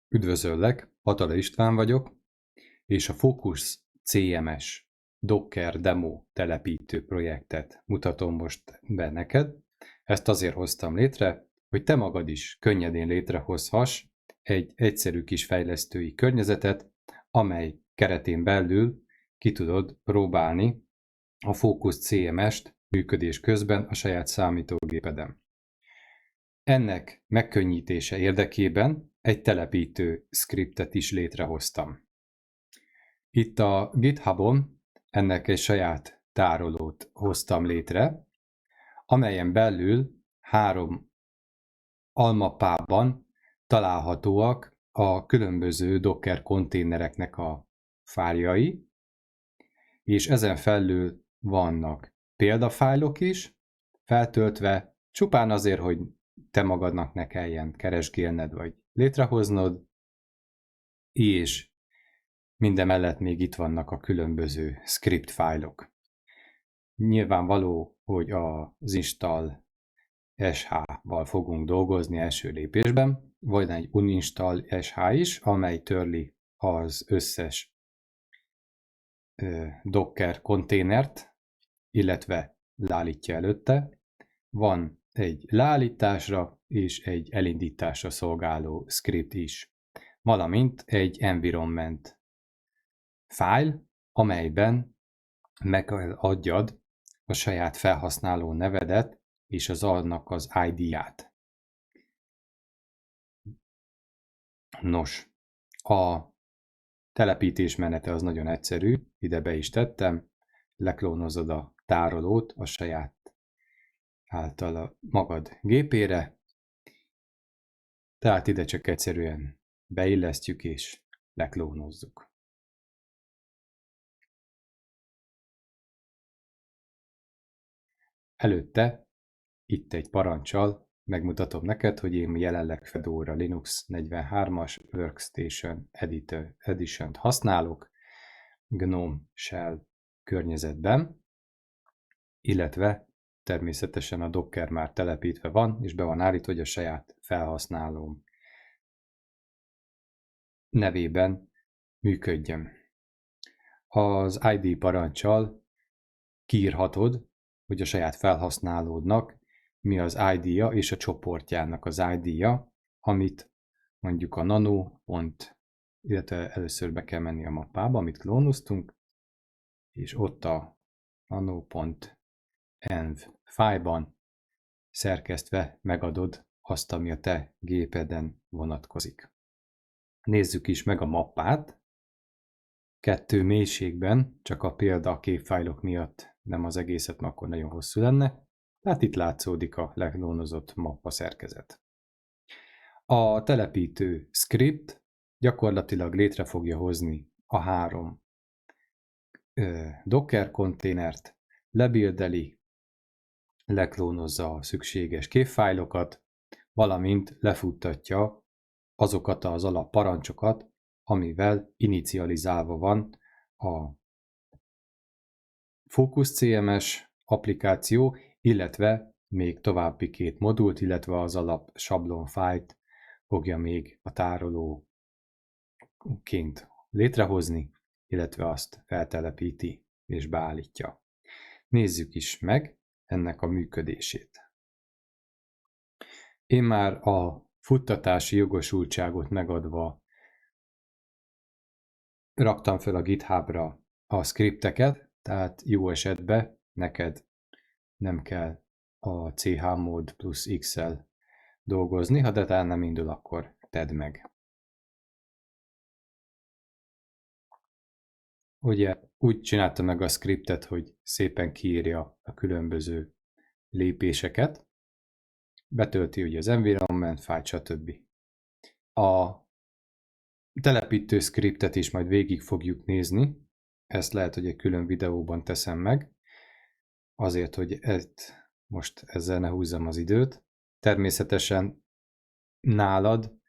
Üdvözöllek, Patala István vagyok, és a Focus CMS Docker Demo telepítő projektet mutatom most be neked. Ezt azért hoztam létre, hogy te magad is könnyedén létrehozhass egy egyszerű kis fejlesztői környezetet, amely keretén belül ki tudod próbálni a Focus CMS-t működés közben a saját számítógépeden. Ennek megkönnyítése érdekében egy telepítő scriptet is létrehoztam. Itt a GitHubon ennek egy saját tárolót hoztam létre, amelyen belül 3 almappában találhatóak a különböző Docker konténereknek a fájljai, és ezen felül vannak példafájlok is feltöltve, csupán azért, hogy te magadnak ne kelljen keresgélned vagy létrehoznod, és mindemellett még itt vannak a különböző script fájlok. Nyilvánvaló, hogy az install sh-val fogunk dolgozni első lépésben, vagy egy uninstall sh is, amely törli az összes Docker konténert, illetve leállítja előtte. Van egy leállításra és egy elindításra szolgáló script is, valamint egy environment file, amelyben megadjad a saját felhasználó nevedet és annak az ID-ját. Nos, a telepítés menete az nagyon egyszerű, ide be is tettem, leklónozod a tárolót a saját által magad gépére, tehát ide csak egyszerűen beillesztjük és leklónozzuk. Előtte itt egy paranccsal megmutatom neked, hogy én jelenleg Fedora Linux 43-as Workstation Edition-t használok GNOME Shell környezetben, illetve természetesen a Docker már telepítve van, és be van állítva, hogy a saját felhasználóm nevében működjön. Az ID paranccsal kiírhatod, hogy a saját felhasználódnak mi az ID-ja és a csoportjának az ID-ja, amit mondjuk a nano. Illetve először be kell menni a mappába, amit klónoztunk, és ott a nano.env fájlban szerkesztve megadod azt, ami a te gépeden vonatkozik. Nézzük is meg a mappát. 2 mélységben, csak a példa a képfájlok miatt nem az egészet, mert akkor nagyon hosszú lenne. Tehát itt látszódik a leklónozott mappa szerkezet. A telepítő script gyakorlatilag létre fogja hozni a 3 Docker konténert, lebuildeli, leklónozza a szükséges képfájlokat, valamint lefuttatja azokat az alapparancsokat, amivel inicializálva van a Focus CMS applikáció, illetve még további 2 modult, illetve az alap sablonfájlt fogja még a tárolóként létrehozni, illetve azt feltelepíti és beállítja. Nézzük is meg ennek a működését. Én már a futtatási jogosultságot megadva raktam fel a GitHubra a scripteket, tehát jó esetben neked nem kell a chmod plusz x-el dolgozni, ha netán nem indul, akkor tedd meg. Ugye úgy csinálta meg a scriptet, hogy szépen kiírja a különböző lépéseket, betölti ugye az environment file, stb. A telepítő scriptet is majd végig fogjuk nézni, ezt lehet, hogy egy külön videóban teszem meg, azért, hogy most ezzel ne húzzam az időt. Természetesen nálad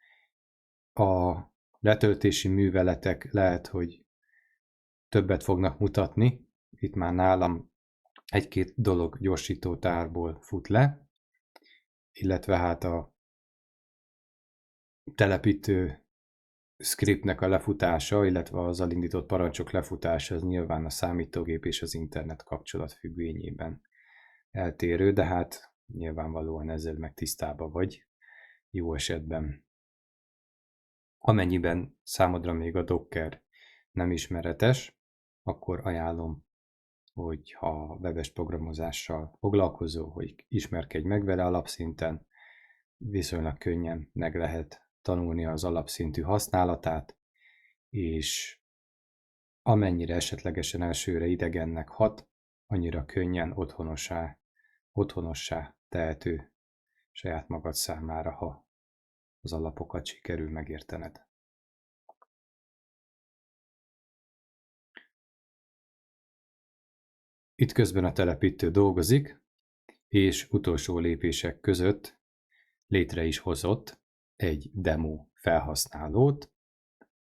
a letöltési műveletek lehet, hogy többet fognak mutatni. Itt már nálam 1-2 dolog gyorsítótárból fut le, illetve hát a telepítő scriptnek a lefutása, illetve az elindított parancsok lefutása az nyilván a számítógép és az internet kapcsolat függvényében eltérő, de hát nyilvánvalóan ezzel meg tisztában vagy jó esetben. Amennyiben számodra még a Docker nem ismeretes, akkor ajánlom, hogy ha webes programozással foglalkozó, hogy ismerkedj meg vele alapszinten, viszonylag könnyen meg lehet tanulni az alapszintű használatát, és amennyire esetlegesen elsőre idegennek hat, annyira könnyen otthonossá tehető saját magad számára, ha az alapokat sikerül megértened. Itt közben a telepítő dolgozik, és utolsó lépések között létre is hozott egy demo felhasználót,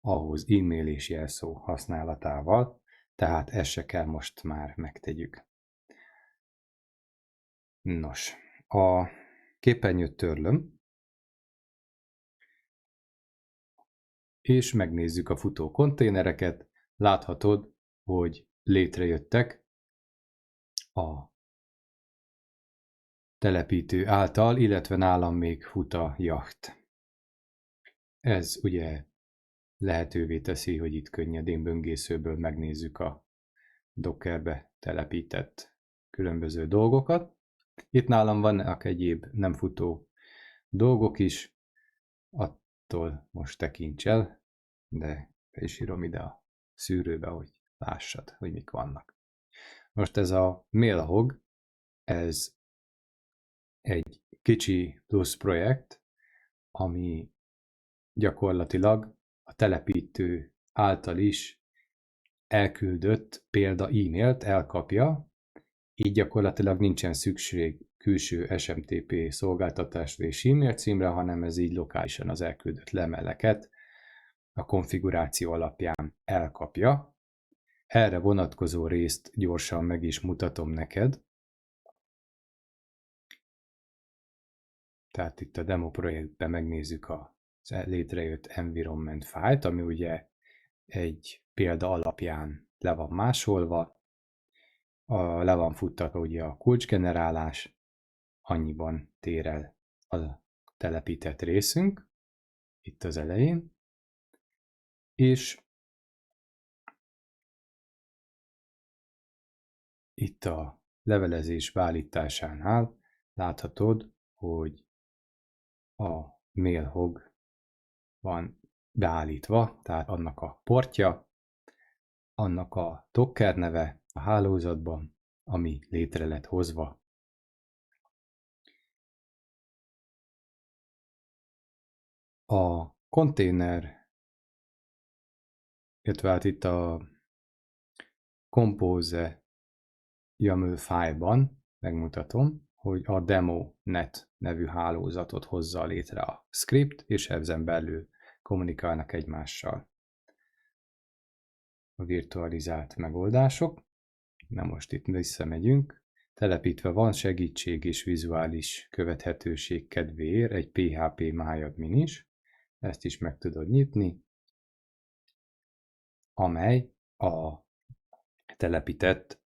ahhoz e-mail és jelszó használatával, tehát ezt se kell most már megtegyük. Nos, a képernyőt törlöm, és megnézzük a futó konténereket. Láthatod, hogy létrejöttek a telepítő által, illetve nálam még fut a jacht. Ez ugye lehetővé teszi, hogy itt könnyedén böngészőből megnézzük a Dockerbe telepített különböző dolgokat. Itt nálam vannak egyéb nem futó dolgok is, attól most tekints el, de be is írom ide a szűrőbe, hogy lássad, hogy mik vannak. Most ez a Mailhog, ez egy kicsi plusz projekt, ami gyakorlatilag a telepítő által is elküldött példa e-mailt elkapja, így gyakorlatilag nincsen szükség külső SMTP szolgáltatásra és e-mail címre, hanem ez így lokálisan az elküldött lemeleket a konfiguráció alapján elkapja. Erre vonatkozó részt gyorsan meg is mutatom neked. Tehát itt a demo projektben megnézzük a létrejött environment fájlt, ami ugye egy példa alapján le van másolva, le van futtatva ugye a kulcsgenerálás, annyiban tér el a telepített részünk, itt az elején, és itt a levelezés beállításánál láthatod, hogy a Mailhog van beállítva, tehát annak a portja, annak a Docker neve a hálózatban, ami létre lett hozva. A konténer, illetve hát itt a Compose YAML fájlban megmutatom, hogy a demo.net nevű hálózatot hozza létre a script, és ezen belül kommunikálnak egymással a virtualizált megoldások. Na most itt visszamegyünk. Telepítve van segítség és vizuális követhetőség kedvéért egy PHP MyAdmin is. Ezt is meg tudod nyitni, amely a telepített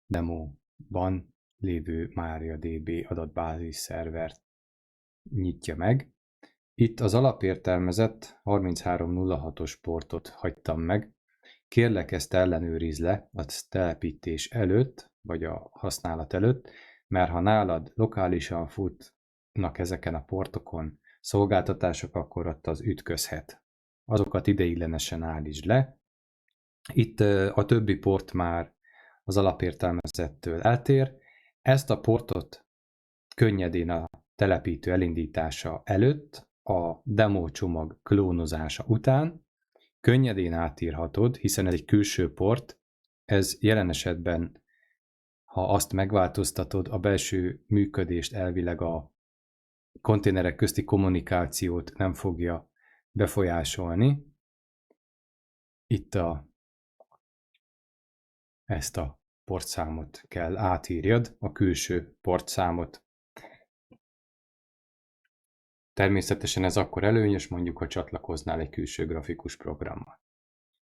demóban lévő MariaDB adatbázis szervert nyitja meg. Itt az alapértelmezett 3306-os portot hagytam meg. Kérlek, ezt ellenőrizd le a telepítés előtt, vagy a használat előtt, mert ha nálad lokálisan futnak ezeken a portokon szolgáltatások, akkor ott az ütközhet. Azokat ideiglenesen állítsd le. Itt a többi port már az alapértelmezettől eltér. Ezt a portot könnyedén a telepítő elindítása előtt, a demo csomag klónozása után könnyedén átírhatod, hiszen ez egy külső port, ez jelen esetben, ha azt megváltoztatod, a belső működést, elvileg a konténerek közti kommunikációt nem fogja befolyásolni. Itt ezt a portszámot kell átírjad, a külső portszámot. Természetesen ez akkor előnyös, mondjuk, ha csatlakoznál egy külső grafikus programmal.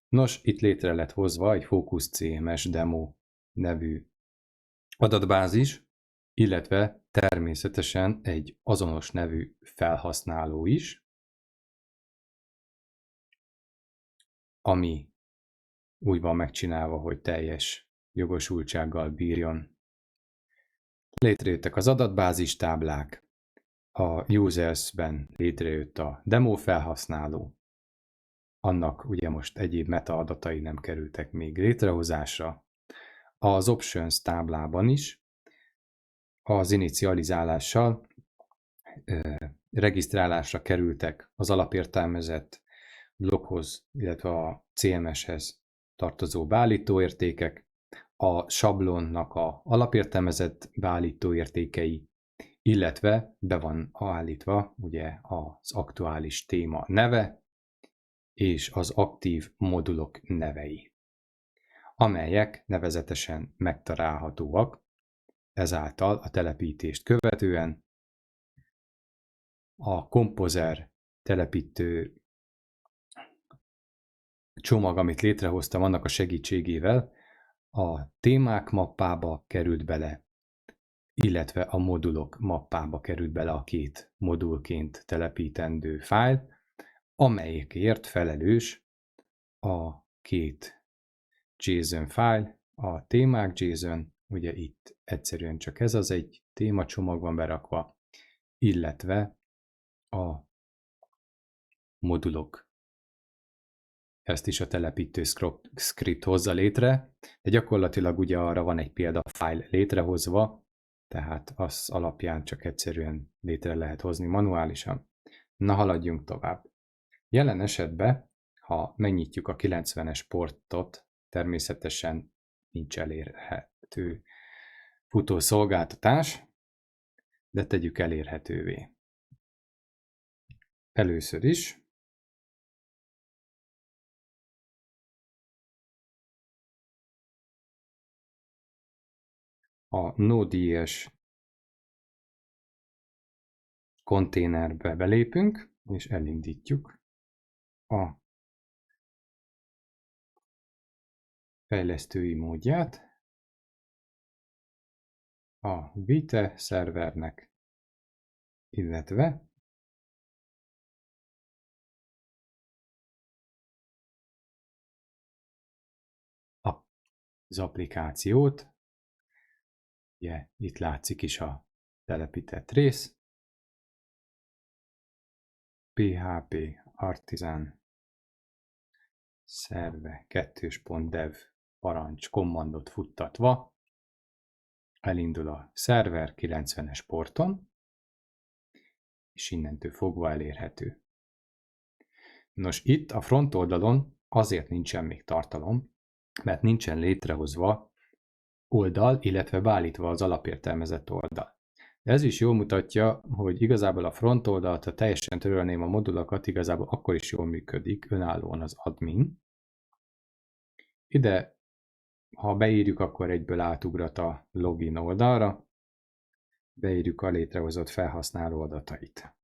Nos, itt létre lett hozva egy Focus CMS Demo nevű adatbázis, illetve természetesen egy azonos nevű felhasználó is, ami úgy van megcsinálva, hogy teljes jogosultsággal bírjon. Létrejöttek az adatbázis táblák, a users-ben létrejött a demo felhasználó, annak ugye most egyéb metaadatai nem kerültek még létrehozásra. Az options táblában is az inicializálással regisztrálásra kerültek az alapértelmezett blokkhoz, illetve a CMS-hez tartozó beállítóértékek, a sablonnak a alapértelmezett beállítóértékei, illetve be van állítva ugye az aktuális téma neve és az aktív modulok nevei, amelyek nevezetesen megtalálhatóak ezáltal a telepítést követően. A Composer telepítő csomag, amit létrehoztam, annak a segítségével a témák mappába került bele, illetve a modulok mappába került bele a két modulként telepítendő fájl, amelyekért felelős a két JSON fájl, a témák JSON, ugye itt egyszerűen csak ez az egy témacsomag van berakva, illetve a modulok. Ezt is a telepítő script hozza létre, de gyakorlatilag ugye arra van egy példafájl létrehozva, tehát az alapján csak egyszerűen létre lehet hozni manuálisan. Na, haladjunk tovább. Jelen esetben, ha megnyitjuk a 90-es portot, természetesen nincs elérhető futószolgáltatás, de tegyük elérhetővé. Először is a Node.js konténerbe belépünk, és elindítjuk a fejlesztői módját a Vite szervernek, illetve az applikációt, ugye itt látszik is a telepített rész, PHP Artisan szerve 2.dev parancs kommandot futtatva elindul a szerver 90-es porton, és innentől fogva elérhető. Nos, itt a front oldalon azért nincsen még tartalom, mert nincsen létrehozva oldal, illetve beállítva az alapértelmezett oldal. De ez is jól mutatja, hogy igazából a front oldalt, ha teljesen törölném a modulokat, igazából akkor is jól működik önállóan az admin. Ide, ha beírjuk, akkor egyből átugrat a login oldalra, beírjuk a létrehozott felhasználó adatait.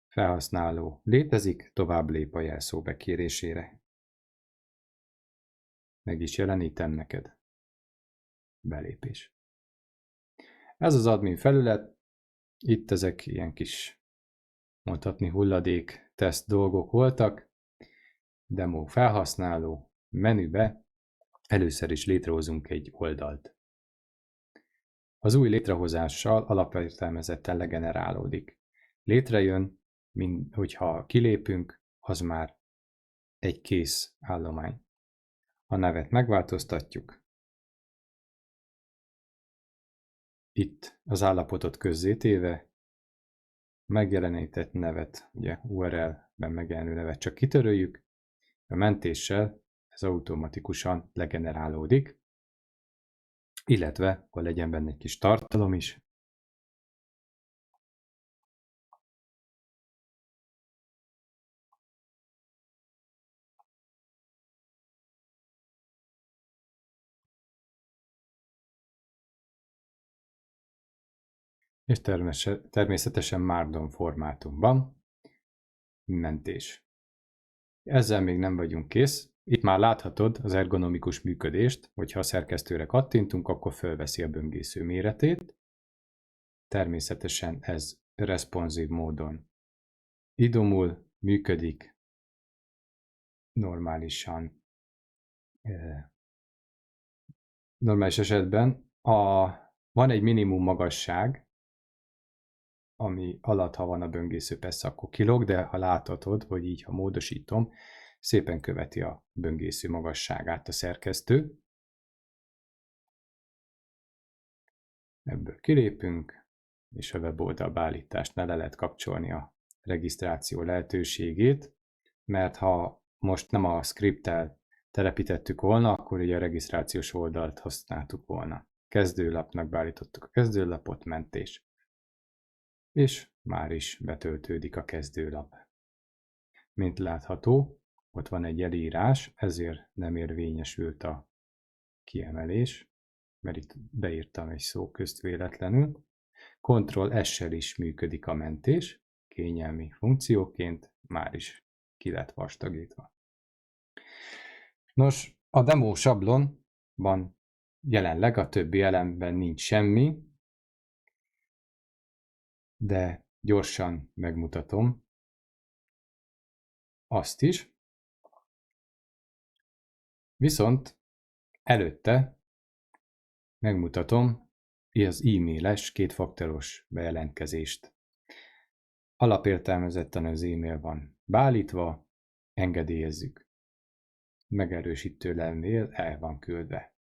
Felhasználó létezik, tovább lép a jelszó bekérésére. Meg is jelenítem neked. Belépés. Ez az admin felület, itt ezek ilyen kis, mondhatni hulladék teszt dolgok voltak. Demo felhasználó, menübe először is létrehozunk egy oldalt. Az új létrehozással alapértelmezetten legenerálódik. Létrejön, hogyha kilépünk, az már egy kész állomány. A nevet megváltoztatjuk. Itt az állapotot közzétéve, megjelenített nevet, ugye URL-ben megjelenő nevet csak kitöröljük, a mentéssel ez automatikusan legenerálódik, illetve akkor legyen benne egy kis tartalom is. és természetesen Markdown formátumban mentés. Ezzel még nem vagyunk kész. Itt már láthatod az ergonomikus működést, hogyha a szerkesztőre kattintunk, akkor fölveszi a böngésző méretét. Természetesen ez responsív módon idomul, működik normálisan. Normális esetben van egy minimum magasság, ami alatt, ha van a böngésző, persze akkor kilóg, de ha láthatod, hogy így, ha módosítom, szépen követi a böngésző magasságát a szerkesztő. Ebből kilépünk, és a weboldal beállításnál le lehet kapcsolni a regisztráció lehetőségét, mert ha most nem a scripttel telepítettük volna, akkor ugye a regisztrációs oldalt használtuk volna. Kezdőlapnak beállítottuk a kezdőlapot, mentés. És már is betöltődik a kezdőlap. Mint látható, ott van egy elírás, ezért nem érvényesült a kiemelés, mert itt beírtam egy szóközt véletlenül. Ctrl+S-sel is működik a mentés, kényelmi funkcióként, már is ki lett vastagítva. Nos, a demo sablonban jelenleg a többi elemben nincs semmi, de gyorsan megmutatom azt is. Viszont előtte megmutatom az e-mailes kétfaktoros bejelentkezést. Alapértelmezetten az e-mail van beállítva, engedélyezzük. Megerősítő levél el van küldve.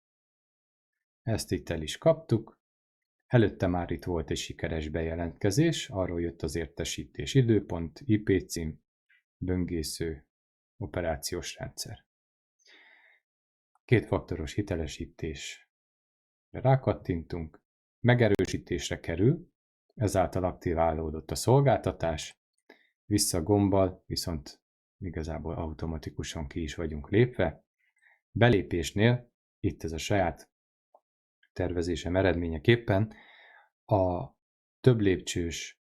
Ezt itt el is kaptuk. Előtte már itt volt egy sikeres bejelentkezés, arról jött az értesítés időpont, IP cím, böngésző, operációs rendszer. Kétfaktoros hitelesítésre rákattintunk, megerősítésre kerül, ezáltal aktiválódott a szolgáltatás, vissza gombbal, viszont igazából automatikusan ki is vagyunk lépve. Belépésnél, itt ez a saját tervezésem eredményeképpen, a több lépcsős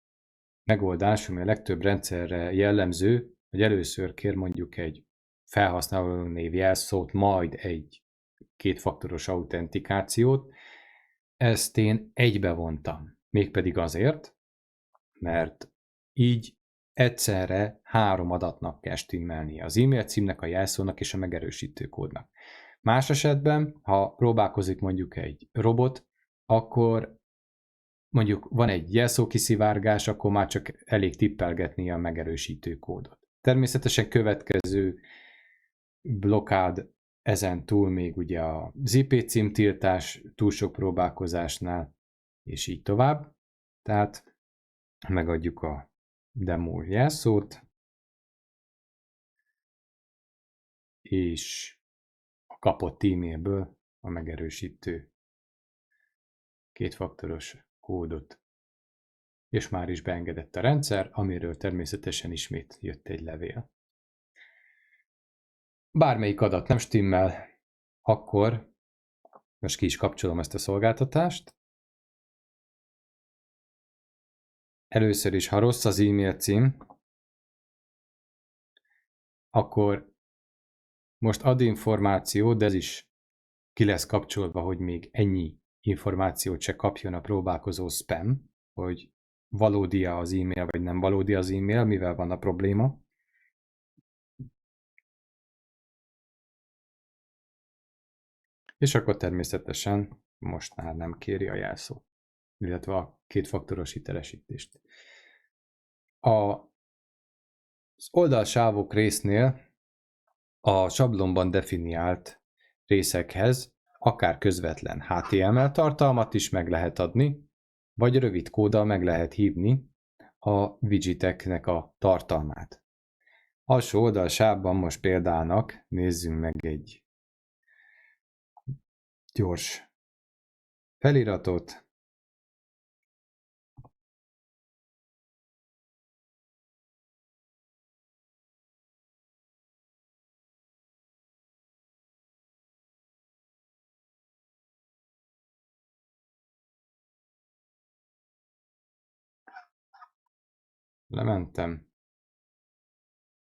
megoldás, ami a legtöbb rendszerre jellemző, hogy először kér mondjuk egy felhasználó név jelszót, majd egy kétfaktoros autentikációt. Ezt én egybevontam. Mégpedig azért, mert így egyszerre 3 adatnak kell stimmelnie, az e-mail címnek, a jelszónak és a megerősítő kódnak. Más esetben, ha próbálkozik mondjuk egy robot, akkor mondjuk van egy jelszókiszivárgás, akkor már csak elég tippelgetni a megerősítő kódot. Természetesen következő blokkád ezen túl még ugye az IP címtiltás túl sok próbálkozásnál, és így tovább. Tehát megadjuk a demo jelszót, és a kapott e-mailből a megerősítő kétfaktoros kódot, és már is beengedett a rendszer, amiről természetesen ismét jött egy levél. Bármelyik adat nem stimmel, akkor most ki is kapcsolom ezt a szolgáltatást. Először is, ha rossz az e-mail cím, akkor most ad információ, de ez is ki lesz kapcsolva, hogy még ennyi információt se kapjon a próbálkozó spam, hogy valódi-e az e-mail, vagy nem valódi az e-mail, mivel van a probléma. És akkor természetesen most már nem kéri a jelszó, illetve a kétfaktoros hitelesítést. Az oldalsávok résznél a sablonban definiált részekhez akár közvetlen HTML tartalmat is meg lehet adni, vagy rövid kóddal meg lehet hívni a widgeteknek a tartalmát. Alsó oldalsávban most példának nézzünk meg egy gyors feliratot. lementem,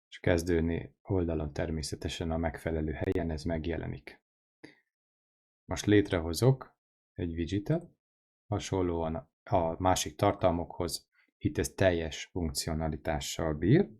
és kezdő oldalon természetesen a megfelelő helyen ez megjelenik. Most létrehozok egy widgetet, hasonlóan a másik tartalmokhoz, itt ez teljes funkcionalitással bír.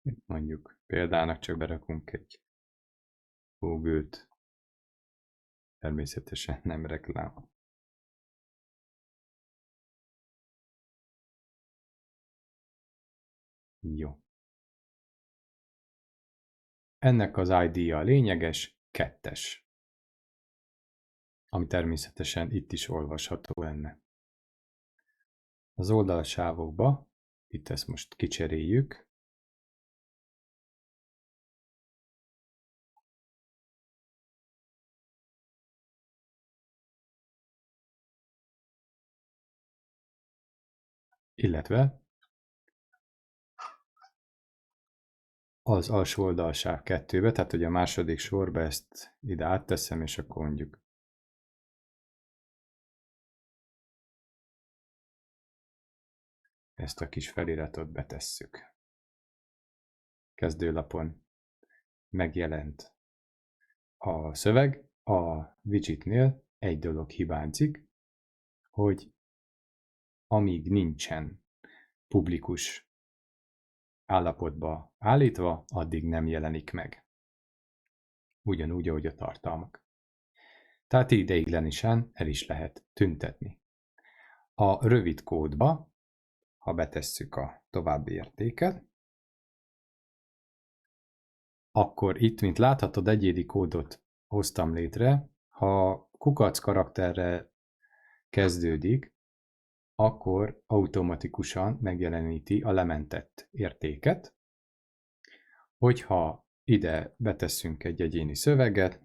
Itt mondjuk példának csak berakunk egy Google-t, természetesen nem reklám. Jó. Ennek az ID-ja a lényeges, 2-es, ami természetesen itt is olvasható lenne. Az oldalsávokba, itt ezt most kicseréljük, illetve az alsó oldalsáv 2-be, tehát hogy a második sorba ezt ide átteszem, és akkor mondjuk ezt a kis feliratot betesszük. Kezdőlapon megjelent a szöveg, a widgetnél egy dolog hibázik, hogy amíg nincsen publikus állapotba állítva, addig nem jelenik meg. Ugyanúgy, ahogy a tartalmak. Tehát ideiglenesen el is lehet tüntetni. A rövid kódba, ha betesszük a további értéket, akkor itt, mint láthatod, egyéni kódot hoztam létre. Ha kukac karakterre kezdődik, akkor automatikusan megjeleníti a lementett értéket. Hogyha ide betesszünk egy egyéni szöveget,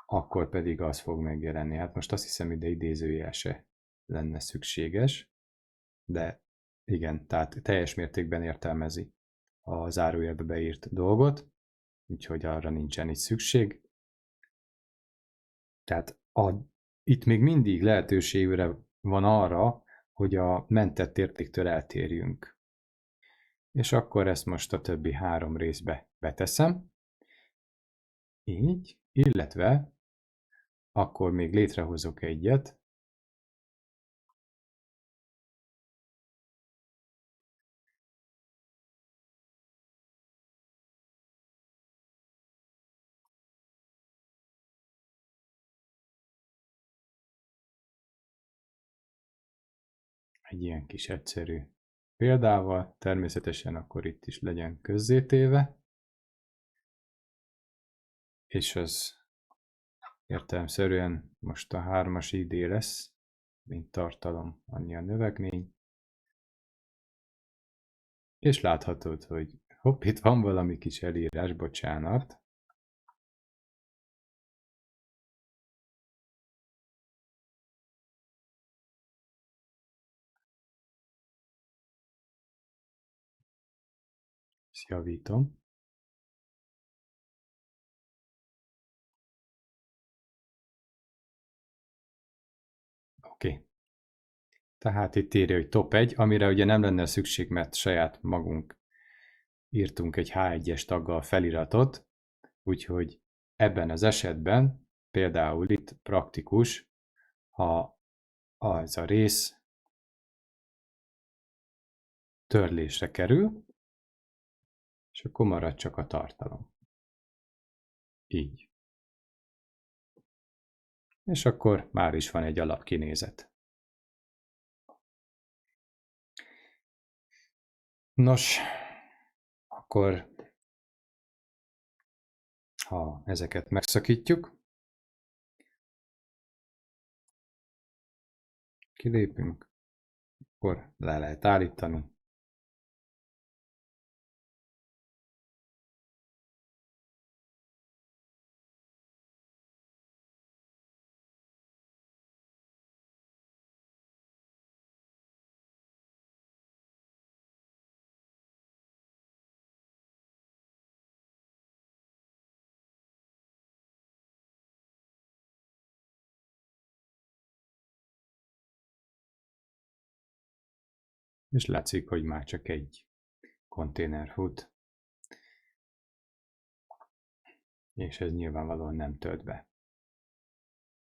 akkor pedig az fog megjelenni. Hát most azt hiszem, ide idézőjel se lenne szükséges, de igen, tehát teljes mértékben értelmezi a zárójelbe beírt dolgot, úgyhogy arra nincsen itt szükség. Tehát itt még mindig lehetőségre van arra, hogy a mentett értéktől eltérjünk. És akkor ezt most a többi 3 részbe beteszem. Így, illetve akkor még létrehozok egyet, egy ilyen kis egyszerű példával, természetesen akkor itt is legyen közzétéve, és az értelemszerűen most a 3-as ID lesz, mint tartalom, annyi a növekmény, és láthatod, hogy hopp, itt van valami kis elírás, bocsánat. Ezt javítom. Oké. Tehát itt írja, hogy top 1, amire ugye nem lenne szükség, mert saját magunk írtunk egy H1-es taggal feliratot, úgyhogy ebben az esetben például itt praktikus, ha az a rész törlésre kerül, és akkor marad csak a tartalom. Így. És akkor már is van egy alapkinézet. Nos, akkor ha ezeket megszakítjuk, kilépünk, akkor le lehet állítani. és látszik, hogy már csak egy konténer fut, és ez nyilvánvalóan nem tölt be.